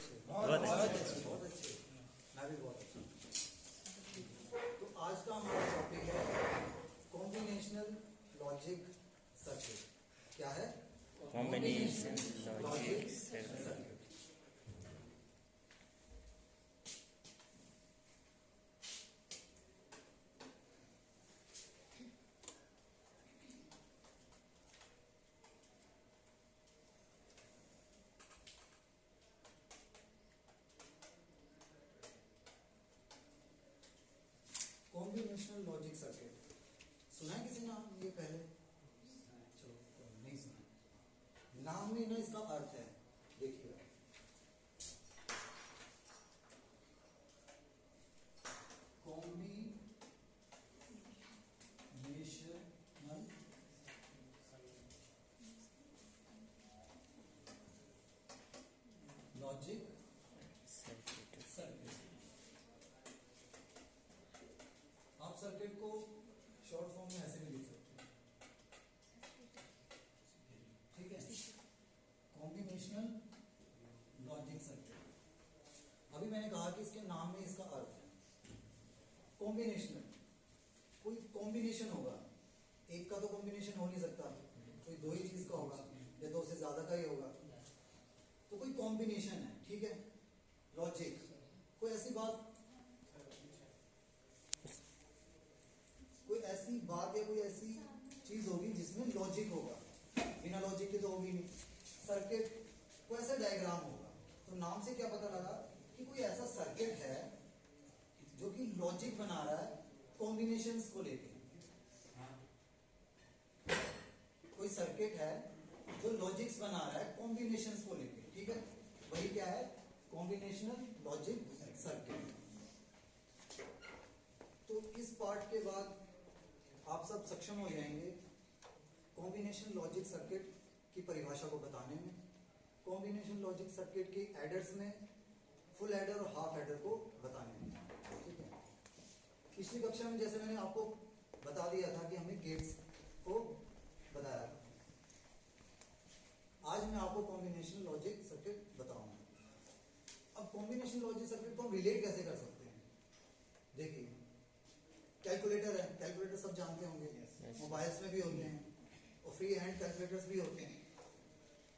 अच्छे, बहुत अच्छे। बहुत अच्छे। मैं भी बहुत अच्छा। तो आज का हमारा टॉपिक है कॉम्बिनेशनल लॉजिक सर्किट। क्या है? Combination logic circuit. Combinational logic circuit सुना है किसी नाम ये पहले? चलो नहीं सुना। नाम में ना इसका अर्थ है, देखिए कॉम्बिनेशनल लॉजिक सर्किट। आप सर्किट को शॉर्ट फॉर्म में ऐसे भी लिख सकते हैं, ठीक है? Combinational logic circuit. अभी मैंने कहा कि इसके नाम में इसका अर्थ है कॉम्बिनेशनल। कोई कॉम्बिनेशन होगा, एक का तो कॉम्बिनेशन हो नहीं सकता, कोई दो ही चीज का होगा या दो से ज्यादा का ही होगा, तो कोई कॉम्बिनेशन है, ठीक है? लॉजिक कोई ऐसी बात या कोई ऐसी चीज होगी जिसमें लॉजिक होगा, बिना लॉजिक के तो होगी नहीं। सर्किट कोई ऐसा डायग्राम होगा, तो नाम से क्या पता लगा कि कोई ऐसा सर्किट है जो कि लॉजिक बना रहा है कॉम्बिनेशंस को लेके। कोई सर्किट है जो लॉजिक्स बना रहा है कॉम्बिनेशंस को लेके, ठीक है? वही क्या है? Combinational logic circuit. तो इस पार्ट के बाद आप सब सक्षम हो जाएंगे कॉम्बिनेशन लॉजिक सर्किट की परिभाषा को बताने में, कॉम्बिनेशन लॉजिक सर्किट की एडर्स में, फुल एडर और हाफ एडर को बताने में, ठीक है? पिछली कक्षा में जैसे मैंने आपको बता दिया था कि हमने गेट्स को बताया था, आज मैं आपको कॉम्बिनेशन लॉजिक सर्किट बताऊंगा। अब कॉम्बिनेशन लॉजिक सर्किट को हम रिलेट कैसे कर सकते हैं? देखिए, कैलकुलेटर है, कैलकुलेटर सब जानते होंगे, मोबाइल्स में भी होते हैं और फ्री हैंड कैलकुलेटर्स भी होते हैं।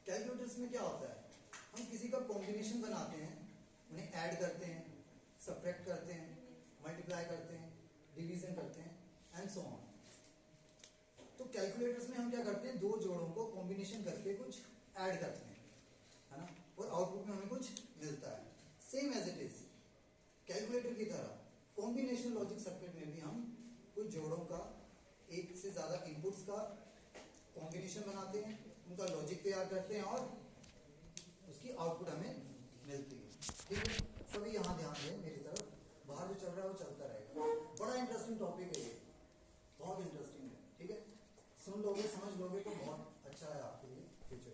कैलकुलेटर्स में क्या होता है, हम किसी का कॉम्बिनेशन बनाते हैं, उन्हें ऐड करते हैं, सब्ट्रैक्ट करते हैं, मल्टीप्लाई करते हैं, डिवीजन करते हैं एंड सो ऑन। तो कैलकुलेटर्स में हम क्या करते हैं, दो जोड़ों को कॉम्बिनेशन करके कुछ ऐड करते हैं, है ना? और आउटपुट में हमें कुछ मिलता है। Same as it is calculator की तरह कॉम्बिनेशन लॉजिक सर्किट में भी हम कुछ जोड़ों का, एक से ज्यादा इनपुट्स का कॉम्बिनेशन बनाते हैं, उनका लॉजिक तैयार करते हैं और उसकी आउटपुट हमें मिलती है, ठीक है? सभी यहाँ ध्यान दें मेरी तरफ, बाहर जो चल रहा है वो चलता रहेगा। बड़ा इंटरेस्टिंग टॉपिक है ये, बहुत इंटरेस्टिंग है, ठीक है? सुन लोगे, समझ लोगे तो बहुत अच्छा है आपके लिए फ्यूचर।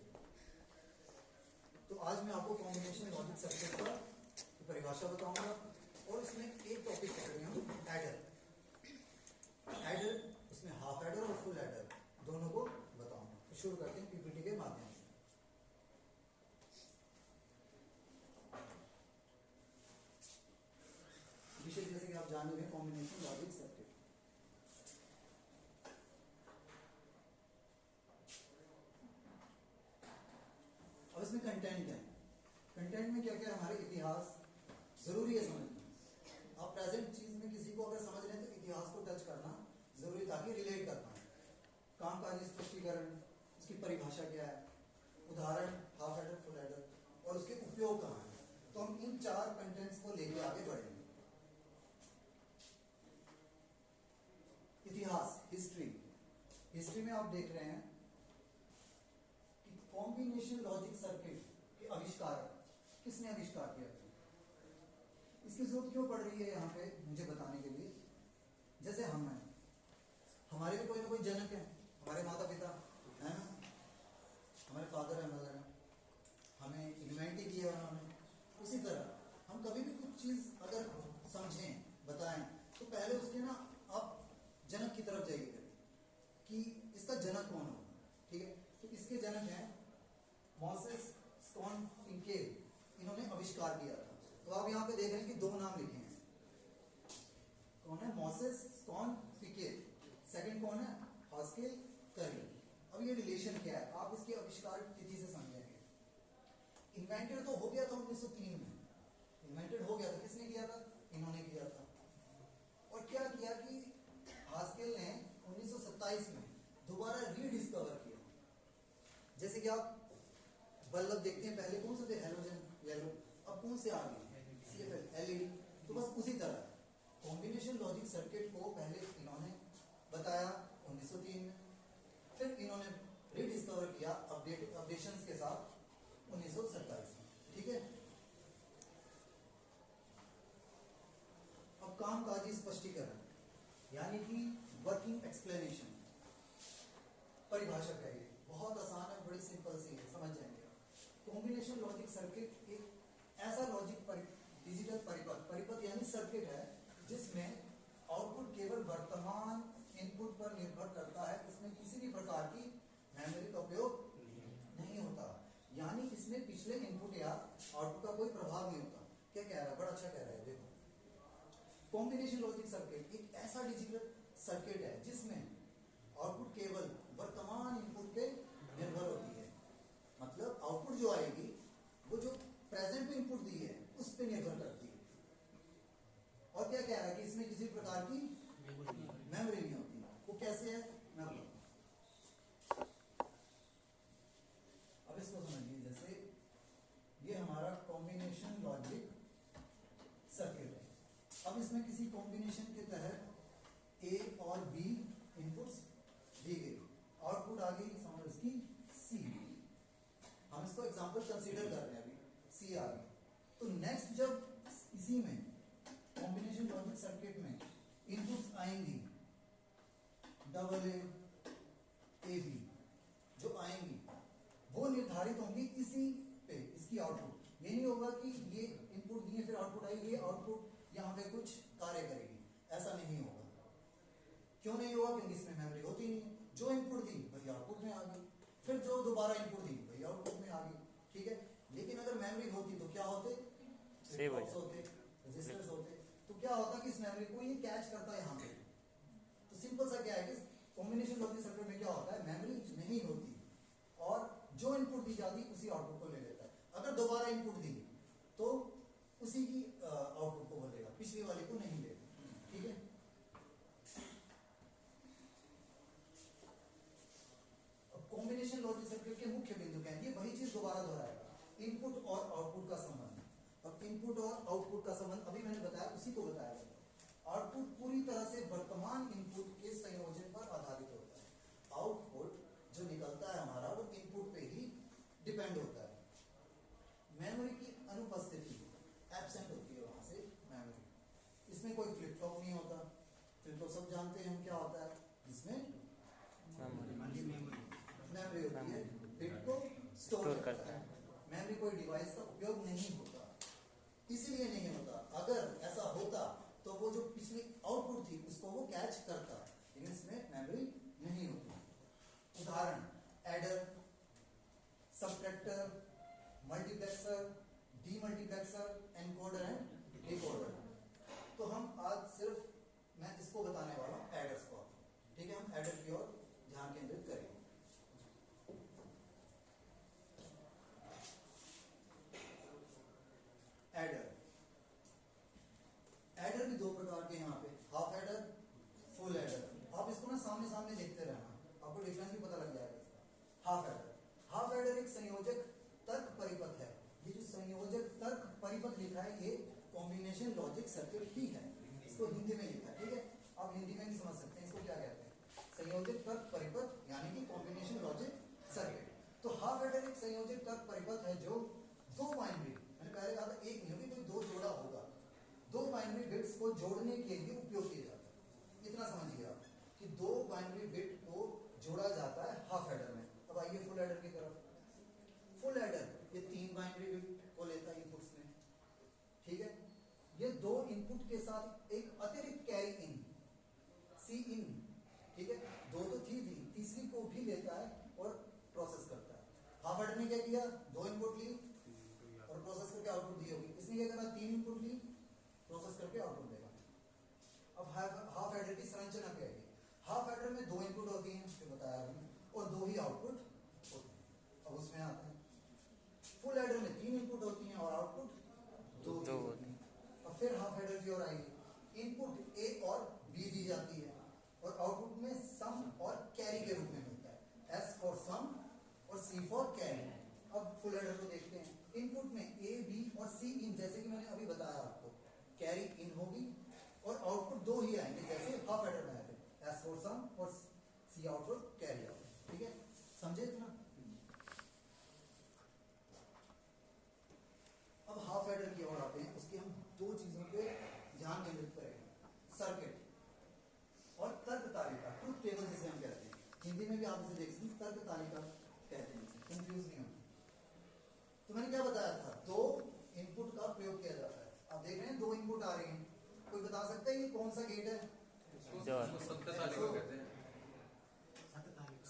तो आज मैं आपको कॉम्बिनेशन लॉजिक सर्किट का परिभाषा बताऊंगा और इसमें एक टॉपिक पकड़ेंगे हम, एडर। एडर, उसमें हाफ एडर और फुल एडर दोनों को बताऊंगा। तो शुरू करते हैं पीपीटी के माध्यम से। विषय जैसे कि आप जान रहे हैं कॉम्बिनेशन लॉजिक सर्किट। अब इसमें कंटेंट है। कंटेंट में क्या क्या? हमारे इतिहास जरूरी है समझना। आप प्रेजेंट चीज में किसी को अगर समझ रहे हैं तो इतिहास को टच करना जरूरी, ताकि रिलेट कर पाए। कामकाजी स्पष्टीकरण, उसकी परिभाषा क्या है, उदाहरण, हाफ एडर, फुल एडर और उसके उपयोग कहाँ है। तो हम इन चार कंटेंट्स को लेकर आगे बढ़ेंगे। इतिहास, हिस्ट्री। हिस्ट्री में आप देख रहे हैं कि कॉम्बिनेशन लॉजिक सर्किट के आविष्कारक किसने आविष्कार किया था? इसकी जरूरत क्यों पड़ रही है यहाँ पे मुझे बताने के लिए? जैसे हम हैं, हमारे भी कोई ना कोई जनक है, हमारे माता पिता है ना, हमारे फादर है, मदर है, हमें इन्वेंट किया उन्होंने। उसी तरह हम कभी भी कुछ चीज अगर समझें, बताएं, तो पहले उसके ना आप जनक की तरफ जाइए कि इसका जनक कौन होगा, ठीक है? तो इसके जनक हैं मोसेस स्टोनफिंकेल, इन्होंने आविष्कार आविष्कार किया था। तो आप यहाँ पे देख रहे हैं कि दो नाम लिखे हैं, कौन है? मोसेस स्टोन पिकेट, सेकंड कौन है? हास्केल करी। अब ये रिलेशन क्या है, आप इसकी आविष्कार तिथि से समझेंगे। इन्वेंटेड तो हो गया था 1903 में, इन्वेंटेड हो गया था, किसने किया था? इन्होंने किया था। और क्या किया कि हास्केल ने 1927 में दोबारा रीडिस्कवर किया। जैसे कि आप बल्ब देखते हैं, पहले कौन से थे? हेलोजन, येलो, अब कौन से आ गए? CFL, LED। तो बस उसी तरह कॉम्बिनेशन लॉजिक सर्किट को पहले इन्होंने बताया 1903 में, फिर इन्होंने रीडिस्कवर किया अपडेशंस के साथ 1927 में। ठीक है, अब कामकाजी स्पष्टीकरण यानी कि वर्किंग एक्सप्लेनेशन, परिभाषा है ये, बहुत आसान है, बड़ी सिंपल सी है, समझ जाएंगे आप। कॉम्बिनेशन लॉजिक सर्किट एक ऐसा लॉजिक डिजिटल परिपथ यानी सर्किट है जिसमें आउटपुट केवल वर्तमान इनपुट पर निर्भर करता है, इसमें किसी भी प्रकार की मेमोरी का उपयोग नहीं होता, यानी इसमें पिछले इनपुट या आउटपुट का कोई प्रभाव नहीं होता। क्या कह रहा है? बड़ा अच्छा कह रहा है, देखो। कॉम्बिनेशन लॉजिक सर्किट एक ऐसा डिजिटल सर्किट है जिसमें आउटपुट केवल वर्तमान इनपुट पे निर्भर होती है, मतलब आउटपुट जो आएगी वो जो प्रेजेंट में इनपुट दी है उस पे निर्भर करती है। और क्या कह रहा है कि इसमें किसी प्रकार की मेमोरी नहीं होती। वो कैसे है मैं बताऊं। अब इसको समझिए, जैसे ये हमारा कॉम्बिनेशन लॉजिक सर्किट है। अब इसमें किसी कॉम्बिनेशन के तहत A और B इनपुट्स दी गई, आउटपुट आ गई, समझो इसकी C। हम इसको एग्जांपल कंसीडर कर रहे हैं, अभी C आ गई। तो नेक्स्ट जब इसी में कॉम्बिनेशन लॉजिक सर्किट में इनपुट्स आएंगी AA, AB जो आएंगी वो निर्धारित होंगी इसी पे, इसकी आउटपुट। ये नहीं होगा कि ये इनपुट दिए फिर आउटपुट आई, ये आउटपुट यहाँ पे कुछ कार्य करेगी, ऐसा नहीं होगा। क्यों नहीं होगा? क्योंकि इसमें मेमोरी होती नहीं। जो इनपुट दी वही आउटपुट में आ गई, फिर जो दोबारा इनपुट दी वही आउटपुट में आ गई। ठीक है, लेकिन अगर मेमोरी होती तो क्या होते? सेव होते, रजिस्टर्स होते। तो क्या होता कि इस मेमोरी को ये कैच करता है यहाँ पे। तो सिंपल सा क्या है कि कॉम्बिनेशन लॉजिक सर्किट में क्या होता है, मेमोरी नहीं होती और जो इनपुट दी जाती उसी आउटपुट को ले लेता है। अगर दोबारा इनपुट दी तो उसी की आउटपुट को वो लेगा, पिछली वाले को नहीं लेगा। ठीक है, अब कॉम्बिनेशन लॉजिक सर्किट के मुख्य बिंदु क्या है? ये वही चीज दोबारा दोहराएगा, इनपुट और आउटपुट का संबंध। अब इनपुट और आउटपुट का संबंध अभी मैंने बताया, उसी को बताया गया। आउटपुट पूरी तरह से वर्तमान इनपुट के संयोजन पर आधारित होता है। आउटपुट जो निकलता है हमारा वो इनपुट पे ही डिपेंड होता है। मेमोरी की अनुपस्थिति, एब्सेंट होती है वहां से मेमोरी। इसमें कोई फ्लिप फ्लॉप नहीं होता। फ्लिप फ्लॉप सब जानते हैं हम क्या होता है, इसमें मेमोरी होती है, बिट को स्टोर करता है। मेमोरी कोई डिवाइस का उपयोग नहीं होता, इसलिए नहीं होता। अगर ऐसा होता तो वो जो पिछली आउटपुट थी उसको वो कैच करता, लेकिन इसमें मेमोरी नहीं होती। उदाहरण, adder, subtractor, multiplexer, demultiplexer, encoder and decoder. तो हम आज सिर्फ मैं इसको बताने वाला हूं, एडर्स को। ठीक है, हम एडर की ओर ध्यान केंद्रित करेंगे। एडर, एडर भी दो प्रकार के यहाँ पे, हाफ एडर, फुल एडर। आप इसको ना सामने सामने देखते रहना, आपको डिफरेंस भी पता लग जाएगा इसका। हाफ एडर, हाफ एडर एक संयोजक तर्क परिपथ है। ये जो संयोजक तर्क परिपथ लिखा है ये कॉम्बिनेशन लॉजिक सर्किट ही है, इसको हिंदी में लिखा है। ठीक है, आप हिंदी में भी समझ सकते हैं इसको क्या कहते हैं, संयोजक तर्क परिपथ यानी कि कॉम्बिनेशन लॉजिक सर्किट। तो हाफ एडर एक संयोजक तर्क परिपथ है जो दो बाइनरी, मैंने पहले कहा था एक नहीं होगी, कोई दो जोड़ा होगा, दो बाइनरी बिट्स को जोड़ने के लिए उपयोग किया जाता है। इतना समझिए आप कि दो बाइनरी बिट को जोड़ा जाता है हाफ एडर में। अब आइए फुल एडर की तरफ। फुल एडर ये तीन बाइनरी बिट को लेता है इनपुट्स में। ठीक है, ये दो इनपुट के साथ एक अतिरिक्त कैरी इन, सी इन। ठीक है, दो तो थी, तीसरी को भी लेता है और प्रोसेस करता है। हाफ एडर ने क्या किया, दो इनपुट ली और प्रोसेस करके आउटपुट देगा। अब हाफ एडर की संरचना क्या है? हाफ एडर में 2 इनपुट होती हैं, जो बताया आपने, और 2 ही आउटपुट होते हैं। अब उसमें आते हैं फुल एडर में 3 इनपुट होती हैं और आउटपुट 2 दो होते हैं। अब फिर हाफ एडर की ओर आएगी, इनपुट ए और बी दी जाती है और आउटपुट में सम और कैरी के रूप में मिलता है, एस फॉर सम और सी फॉर कैरी। अब फुल एडर को देखते हैं, इनपुट में ए बी और सी इन, जैसे कि मैंने अभी बताया आपको, कैरी इन होगी और आउटपुट 2 ही आएंगे जैसे हाफ एडर में आए थे, एस फॉर सम और सी आउट फॉर कैरी आउट। ठीक है, समझे इतना? अब हाफ एडर की ओर आते हैं, उसकी हम 2 चीजों पे ध्यान केंद्रित करेंगे, सर्किट और तर्क तालिका, ट्रुथ टेबल जिसे हम कहते हैं। हिंदी में भी आप इसे देख सकते हैं, तर्क तालिका कहते हैं, कंफ्यूज नहीं होना। तो मैंने क्या बताया था, 2 इनपुट का प्रयोग किया जाता है। आप देख रहे हैं 2 इनपुट आ रहे हैं, कोई बता सकता है ये कौन सा गेट है? सत्य तालिका कहते हैं।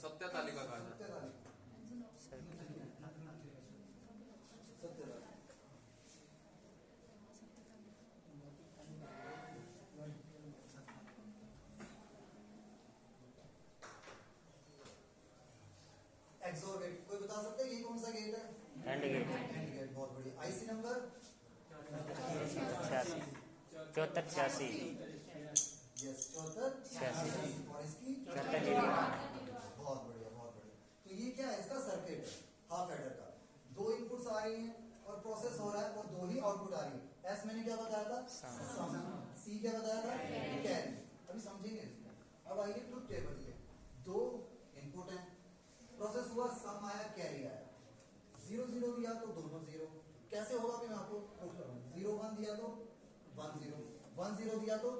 सत्य तालिका कहा जाता है। एक्सोर गेट, कोई बता सकता है ये कौन सा गेट है? And gate. एंड गेट, बहुत बढ़िया। आईसी नंबर 86 7486 यस 7486 और इसकी 7401। बहुत बढ़िया, बहुत बढ़िया। तो ये क्या है? इसका सर्किट है हाफ एडर का। 2 इनपुट्स आ रही हैं और प्रोसेस हो रहा है और 2 ही आउटपुट आ रही है। एस मैंने क्या बताया था? सम। सी क्या बताया था? कैरी। अभी समझेंगे इसको। अब आइए ट्रुथ टेबल पे, 2 इनपुट हैं, प्रोसेस हुआ, सम आया, कैरी आया। 0 0 दिया तो दोनों 0। कैसे होगा भी मैं आपको प्रूफ करूंगा। 0 1 दिया तो 1 0, 1 0 दिया तो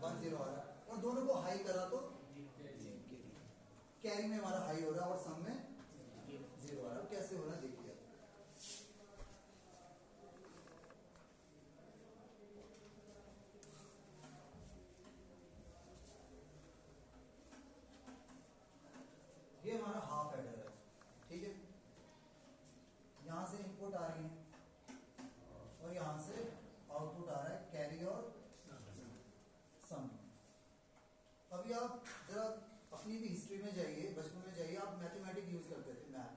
1 0 आ रहा है और दोनों को हाई करा तो कैरी में हमारा हाई हो रहा है और सम में 0 आ रहा है। कैसे हो रहा है देखिए। ये हमारा हाफ एडर है, ठीक है। यहां से इनपुट आ रही है और यहां से आउटपुट आ रहा है, कैरी और सम। अभी आप जरा अपनी भी हिस्ट्री में जाइए, बचपन में जाइए, आप मैथमेटिक्स यूज करते थे, मैथ।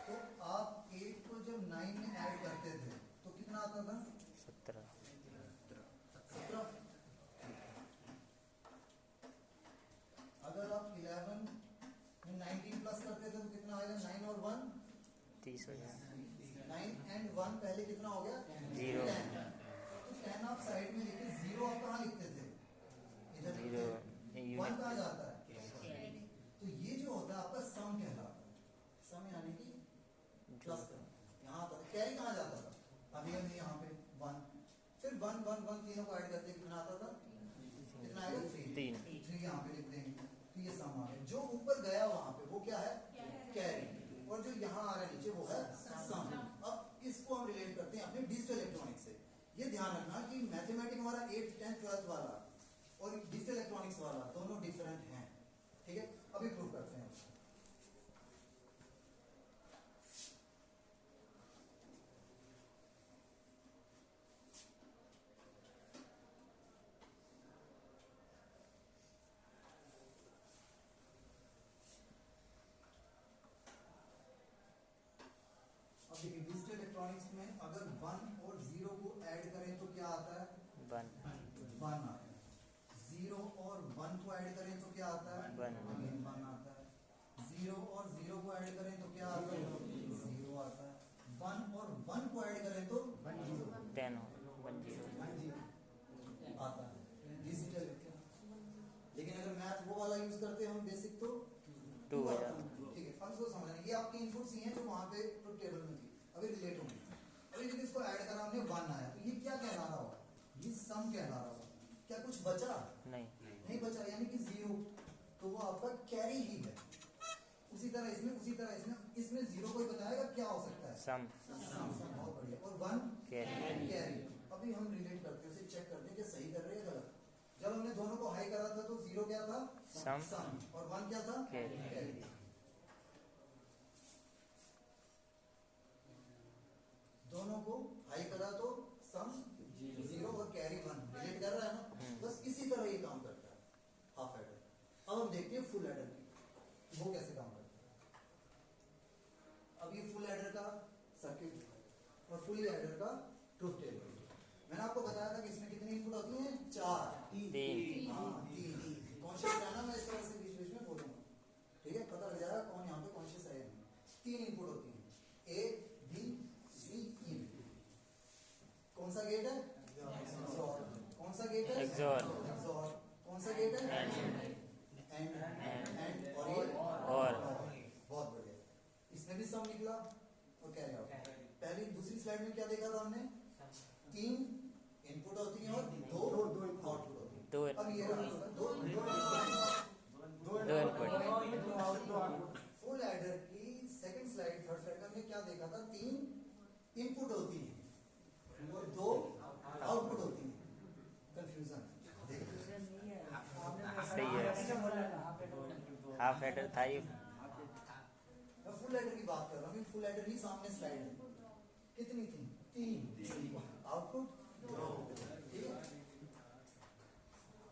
तो आप 8 को जब 9 में ऐड करते थे तो कितना आता था? 17। 17। अगर आप 11 में 19 प्लस करते थे तो कितना आएगा? 9 और 1 30 हो जाए। 9 एंड 1 पहले कितना हो गया? 0। 10। तो 10 आप साइड में लिखिए, 0 आप कहाँ लिखते थे? इधर 1 कहाँ जाता है? तो ये जो होता है आपका सम कहलाता है। सम यानी कि प्लस यहाँ आता है। कैरी कहाँ जाता था? अभी हम यहाँ पे 1, फिर 1 1 1 तीनों को ऐड करते कितना आता था? कितना आएगा? 3। 3 यहाँ पे लिख देंगे तो ये सम आ गया। जो ऊपर गया वहां पे वो क्या है? कैरी। और जो यहाँ आ रहा है नीचे वो है सम। अब इसको हम रिलेट करते हैं अपने डिजिटल इलेक्ट्रॉनिक्स से। ये ध्यान रखना कि मैथमेटिक्स हमारा 8th 10th 12th वाला और डिजिटल इलेक्ट्रॉनिक्स वाला दोनों डिफरेंट हैं, ठीक है। अभी प्रूव करते हैं। अब देखिए डिजिटल इलेक्ट्रॉनिक्स में अगर 1 और 0 को ऐड करें तो क्या आता है? 1 आता है। 0 और 1 को ऐड करें तो क्या आता है? 1 आता है। 0 और 0 को ऐड करें तो क्या आता है? 0 आता है। 1 और 1 को ऐड करें तो 10 आता है डिजिटल। लेकिन अगर मैथ वो वाला यूज करते हैं हम बेसिक तो 2 हो आता जाता है। ठीक है, अब इसको समझना, ये आपकी इनपुट्स ही हैं जो वहां पे ट्रुथ टेबल में थी, अभी रिलेट होंगे। अभी जब इसको ऐड करा हमने 1 आया तो ये क्या कहला रहा होगा? ये सम कहला रहा होगा। क्या कुछ बचा? नहीं बचा, यानी कि 0, तो वो आपका कैरी ही है। उसी तरह इसमें इसमें 0 कोई बताएगा क्या हो सकता है? सम। बहुत बढ़िया। और 1 कैरी। अभी हम रिलेट करते हैं, उसे चेक करते हैं कि सही कर रहे हैं गलत। जब हमने दोनों को हाई करा था तो 0 क्या था? सम और 1 क्या था? कैरी। दोनों को हाई करा तो सम 0 और कैरी फुल एडर का ट्रुथ टेबल। मैंने आपको बताया था कि इसमें कितनी इनपुट होती हैं? 4। तीन। हाँ 3। कॉन्शियस रहना, मैं इस तरह से बीच बीच में बोलूंगा, ठीक है? पता लग जाएगा कौन यहाँ पे कॉन्शियस है। 3 इनपुट होती हैं, A B C E। कौन सा गेट है? XOR। कौन सा गेट है? XOR। कौन सा गेट है? एंड। और ये और बहुत बढ़िया। इसमें भी सम निकला और कैरी आउट। पहली दूसरी स्लाइड में क्या देखा था हमने? 3 इनपुट होती हैं और 2 आउटपुट होती हैं। दो अब ये रहा दो इनपुट। फुल एडर की सेकंड स्लाइड, थर्ड स्लाइड में हमने क्या देखा था? 3 इनपुट होती हैं और 2 आउटपुट होती हैं। कंफ्यूजन सही है, हाफ हेडर था ये। मैं फुल एडर की बात कर रहा हूँ, फुल एडर ही सामने स्लाइड है। कितनी थी? 3। आउटपुट 2। ठीक है,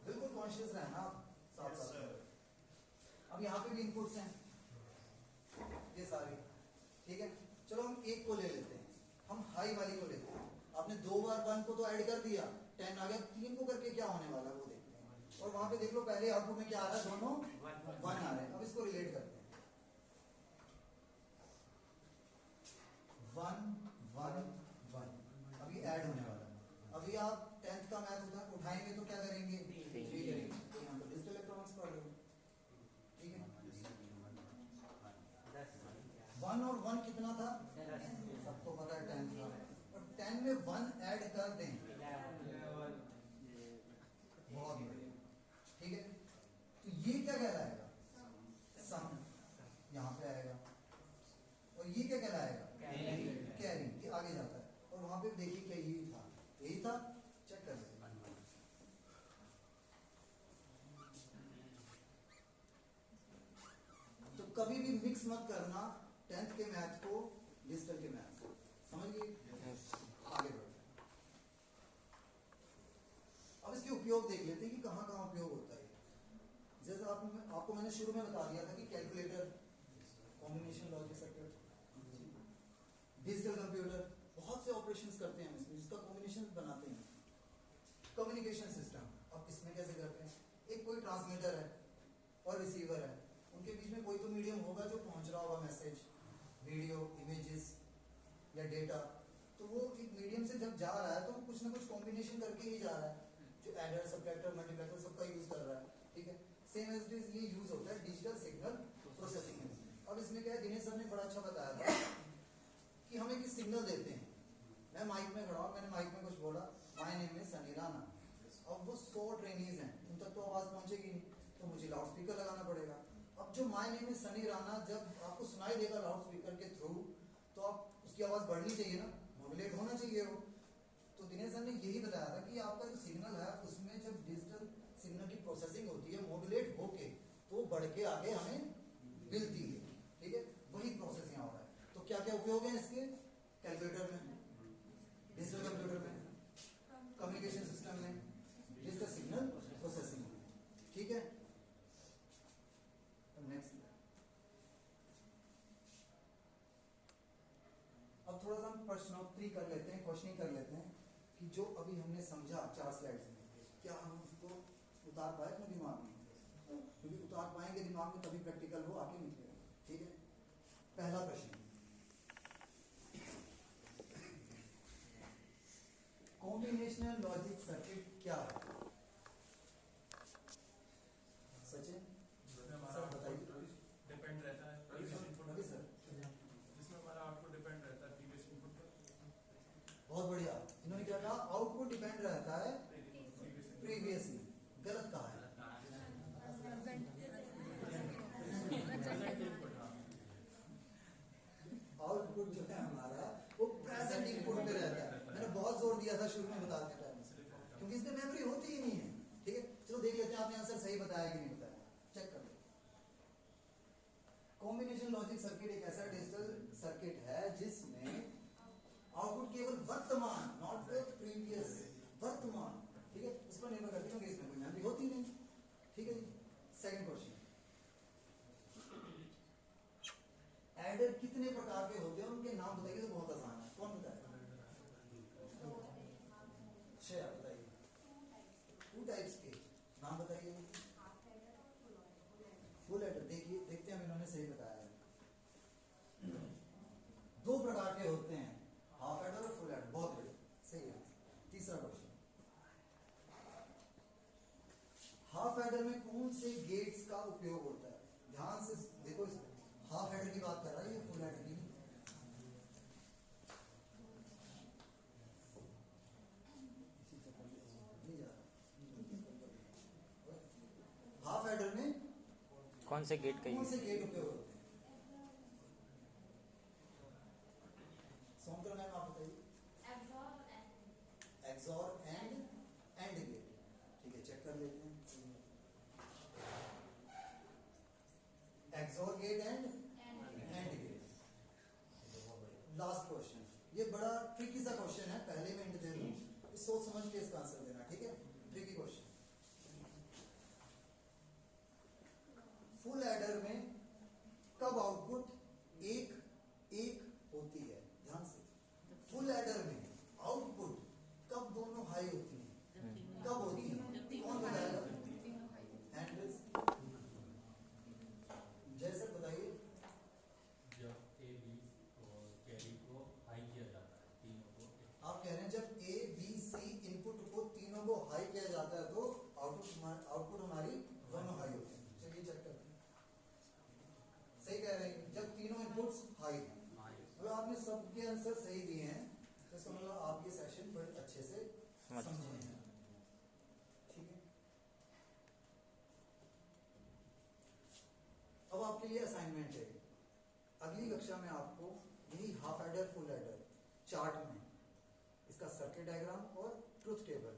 बिल्कुल कॉन्शियस रहना आप साथ साथ। अब यहाँ पे भी इनपुट्स हैं ये सारे, ठीक है? चलो हम एक को ले लेते हैं, हम हाई वाली को लेते हैं। आपने 2 बार 1 को तो ऐड कर दिया, 10 आ गया। 3 को करके क्या होने वाला है वो देखते हैं। और वहां पे देख लो पहले आउटपुट में क्या आ रहा है? दोनों 1 आ रहे हैं। अब इसको रिलेट करते हैं। 1 1 1, अभी ऐड होने वाला है। अभी आप 10th का मैथ उठाएंगे तो क्या करेंगे? 3 करेंगे। तो यहाँ पर डिजिटल इलेक्ट्रॉनिक्स पढ़ रहे हो, ठीक है? 1 और 1 कितना था? सबको पता है 10 था। और 10 में 1 ऐड कर दें, बहुत बढ़िया, ठीक है? तो ये क्या कहलाएगा? सम। यहाँ पे आएगा। और ये क्या कहलाएगा? कैरी। ये आगे जाता है। और वहां पे देखिए क्या यही था? यही था। चेक कर लेते। तो कभी भी मिक्स मत करना 10th के मैथ को डिजिटल के मैथ को, समझ गए? आगे बढ़ते हैं। अब इसके उपयोग देख लेते हैं कि कहाँ कहाँ उपयोग होता है। जैसे आपको मैंने शुरू में बता दिया था कि calculator, combination logic circuit, digital computer, बहुत से ऑपरेशंस करते हैं हम इसमें, जिसका कॉम्बिनेशन बनाते हैं। कम्युनिकेशन सिस्टम, अब इसमें कैसे करते हैं? एक कोई ट्रांसमीटर है और रिसीवर है, उनके बीच में कोई तो मीडियम होगा जो पहुंच रहा होगा मैसेज, वीडियो, इमेजेस या डेटा। तो वो एक मीडियम से जब जा रहा है तो कुछ ना कुछ कॉम्बिनेशन करके ही जा रहा है, जो एडर, सबट्रैक्टर, मल्टीप्लायर सबका यूज कर रहा है, ठीक है? सेम एज इट इज ये यूज होता है डिजिटल सिग्नल प्रोसेसिंग में। अब इसमें क्या है, दिनेश सर ने बड़ा अच्छा बताया था कि हम एक सिग्नल देते हैं। मैं माइक में खड़ा हूँ, मैंने माइक में कुछ बोला, my name is Sunny Rana. अब वो 100 ट्रेनीज हैं, उन तक तो आवाज पहुंचेगी नहीं, तो मुझे लाउड स्पीकर लगाना पड़ेगा। अब जो my name is Sunny Rana जब आपको सुनाई देगा लाउड स्पीकर के थ्रू, तो आप उसकी आवाज बढ़नी चाहिए ना, मॉड्यूलेट होना चाहिए वो। तो दिनेश सर ने यही बताया था कि आपका जो सिग्नल है उसमें जब डिजिटल सिग्नल की प्रोसेसिंग होती है मॉड्यूलेट होके, तो बढ़ के आगे हमें मिलती है, ठीक है? वही प्रोसेस यहाँ हो रहा है। तो क्या क्या उपयोग है इसके? कैलकुलेटर में, डिजिटल कंप्यूटर में, कम्युनिकेशन सिस्टम में, डिजिटल सिग्नल प्रोसेसिंग में, ठीक है? नेक्स्ट, अब थोड़ा सा हम प्रश्नोत्तरी कर लेते हैं, क्वेश्चनिंग कर लेते हैं कि जो अभी हमने समझा 4 स्लाइड्स में, क्या हम उसको उतार पाए अपने दिमाग में? क्योंकि उतार पाएंगे दिमाग में तभी प्रैक्टिकल वो आके निकलेगा, ठीक है? पहला प्रश्न, कॉम्बिनेशनल लॉजिक सर्किट क्या है? सचिन सर बताइए। डिपेंड रहता है प्रीवियस इनपुट रवि सर, जिसमें हमारा आउटपुट डिपेंड रहता है प्रीवियस इनपुट पर। बहुत बढ़िया। इन्होंने क्या कहा? आउटपुट डिपेंड रहता है प्रीवियसली। गलत कहा है। आउटपुट जो है हमारा वो प्रेजेंट इनपुट पे रहता है। मैंने बहुत जोर दिया था शुरू में बताते टाइम, क्योंकि इसमें मेमोरी होती ही नहीं है, ठीक है? चलो देख लेते हैं आपने आंसर सही बताया कि नहीं बताया, चेक कर लो। कॉम्बिनेशन लॉजिक सर्किट एक ऐसा डिजिटल सर्किट है जिसमें आउटपुट केवल वर्तमान, नॉट प्रीवियस, वर्तमान, ठीक है, उस पर निर्भर करती है, क्योंकि इसमें कोई मेमोरी होती नहीं, ठीक है जी? सेकंड क्वेश्चन, एडर कितने प्रकार के होते हैं, उनके नाम बताइए तो बहुत आसान है। कौन बताएगा? से गेट्स का उपयोग होता है? ध्यान से देखो, हाफ हेडर की बात कर रहा है, ये फुल हेडर की नहीं। हाफ हेडर में कौन से गेट का कौन यूज? से गेट उपयोग होते हैं? सौंदर्य मैम आप बताइए। XOR and gate. ठीक है, चेक कर लेते हैं। XOR gate and gate. Last question, ये बड़ा ट्रिकी सा क्वेश्चन है, पहले मैं हिंट दे दूं, सोच समझ के इसका आंसर देना, ठीक है? Tricky question. फुल एडर में कब आउटपुट एक होती है? ध्यान से, फुल एडर में आउटपुट कब दोनों हाई होती है? कब होती है? कौन बताएगा? Hand raise. जैसे बताइए। जब ए बी और कैरी को हाई किया जाता है, तीनों को आप कह रहे हैं जब ए बी सी इनपुट को तीनों को हाई किया जाता है तो आउटपुट हमारी दोनों हाई होती है। चलिए चेक करते हैं। सही कह रहे हैं, जब तीनों इनपुट्स हाई हैं। मतलब आपने सबके आंसर सही दिए हैं, तो इसका मतलब आप ये सेशन बड़े अच्छे से समझे हैं। ठीक है, अब आपके लिए असाइनमेंट है। अगली कक्षा में आपको यही half adder full adder chart में इसका सर्किट डायग्राम और ट्रुथ टेबल